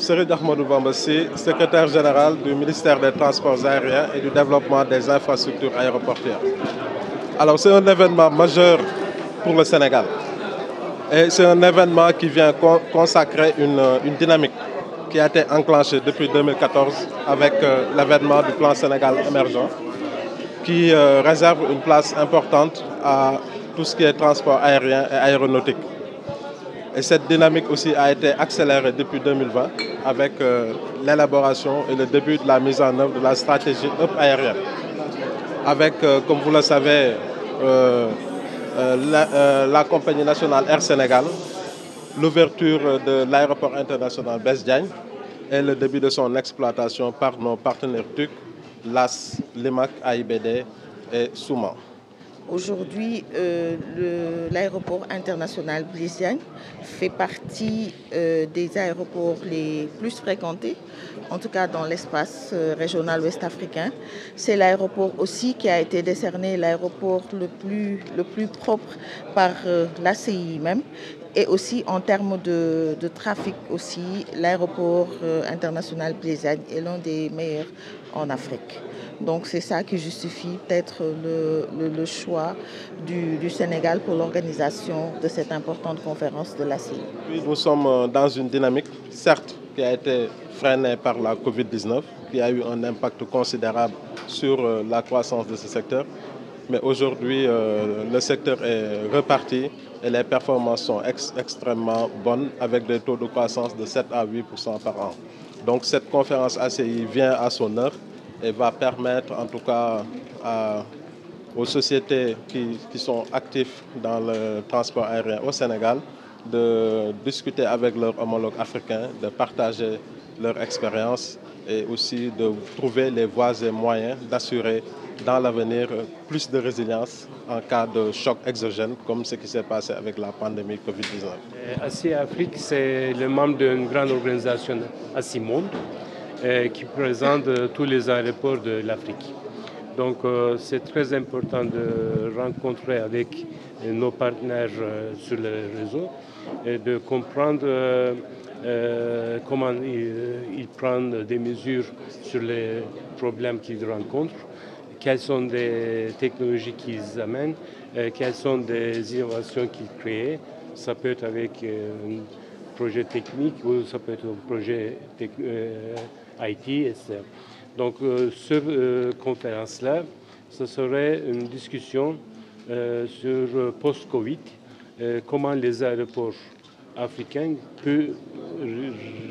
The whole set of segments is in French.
Serigne Ahmadou Bamba Sy, secrétaire général du ministère des Transports aériens et du développement des infrastructures aéroportuaires. Alors c'est un événement majeur pour le Sénégal et c'est un événement qui vient consacrer une dynamique qui a été enclenchée depuis 2014 avec l'avènement du plan Sénégal émergent qui réserve une place importante à tout ce qui est transport aérien et aéronautique. Et cette dynamique aussi a été accélérée depuis 2020 avec l'élaboration et le début de la mise en œuvre de la stratégie Hub aérienne. Avec, comme vous le savez, la compagnie nationale Air Sénégal, l'ouverture de l'aéroport international Blaise Diagne et le début de son exploitation par nos partenaires TUC, LAS, Limac, AIBD et Souman. Aujourd'hui, l'aéroport international Blaise Diagne fait partie des aéroports les plus fréquentés, en tout cas dans l'espace régional ouest-africain. C'est l'aéroport aussi qui a été décerné l'aéroport le plus propre par l'ACI même. Et aussi en termes de trafic aussi, l'aéroport international Blaise Diagne est l'un des meilleurs en Afrique. Donc c'est ça qui justifie peut-être le choix du Sénégal pour l'organisation de cette importante conférence de l'ACI. Nous sommes dans une dynamique, certes, qui a été freinée par la Covid-19, qui a eu un impact considérable sur la croissance de ce secteur. Mais aujourd'hui, le secteur est reparti et les performances sont extrêmement bonnes avec des taux de croissance de 7 à 8% par an. Donc cette conférence ACI vient à son heure et va permettre en tout cas aux sociétés qui sont actives dans le transport aérien au Sénégal de discuter avec leurs homologues africains, de partager leur expérience et aussi de trouver les voies et moyens d'assurer dans l'avenir plus de résilience en cas de choc exogène comme ce qui s'est passé avec la pandémie Covid-19. ACI Afrique, c'est le membre d'une grande organisation ACI Monde qui présente tous les aéroports de l'Afrique. Donc c'est très important de rencontrer avec nos partenaires sur le réseau et de comprendre comment ils prennent des mesures sur les problèmes qu'ils rencontrent, quelles sont les technologies qu'ils amènent, quelles sont des innovations qu'ils créent. Ça peut être avec un projet technique ou ça peut être un projet IT, etc. Donc cette conférence-là, ce serait une discussion sur post-Covid, comment les aéroports africains peuvent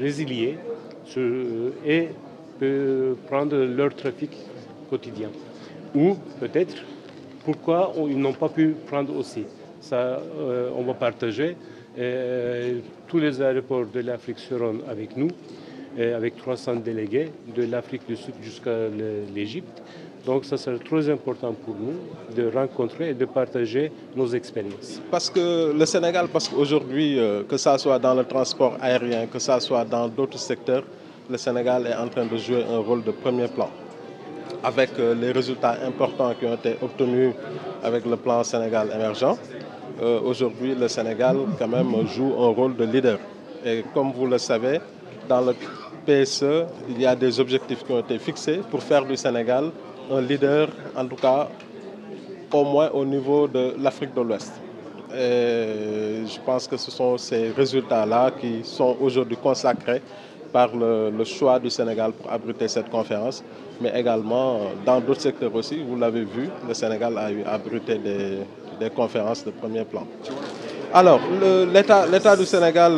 résilier et peuvent prendre leur trafic quotidien. Ou peut-être pourquoi ils n'ont pas pu prendre aussi. Ça, on va partager. Tous les aéroports de l'Afrique seront avec nous, avec 300 délégués de l'Afrique du Sud jusqu'à l'Égypte. Donc ça sera très important pour nous de rencontrer et de partager nos expériences. Parce que le Sénégal, parce qu'aujourd'hui, que ça soit dans le transport aérien, que ça soit dans d'autres secteurs, le Sénégal est en train de jouer un rôle de premier plan. Avec les résultats importants qui ont été obtenus avec le plan Sénégal émergent, aujourd'hui le Sénégal quand même joue un rôle de leader. Et comme vous le savez, dans le PSE, il y a des objectifs qui ont été fixés pour faire du Sénégal un leader, en tout cas au moins au niveau de l'Afrique de l'Ouest. Et je pense que ce sont ces résultats-là qui sont aujourd'hui consacrés par le choix du Sénégal pour abriter cette conférence, mais également dans d'autres secteurs aussi. Vous l'avez vu, le Sénégal a abrité des conférences de premier plan. Alors, l'État du Sénégal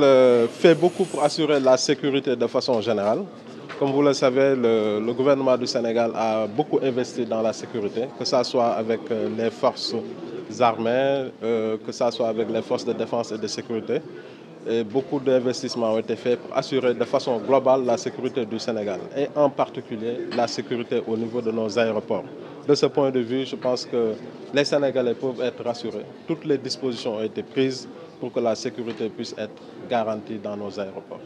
fait beaucoup pour assurer la sécurité de façon générale. Comme vous le savez, le gouvernement du Sénégal a beaucoup investi dans la sécurité, que ce soit avec les forces armées, que ce soit avec les forces de défense et de sécurité. Et beaucoup d'investissements ont été faits pour assurer de façon globale la sécurité du Sénégal et en particulier la sécurité au niveau de nos aéroports. De ce point de vue, je pense que les Sénégalais peuvent être rassurés. Toutes les dispositions ont été prises pour que la sécurité puisse être garantie dans nos aéroports.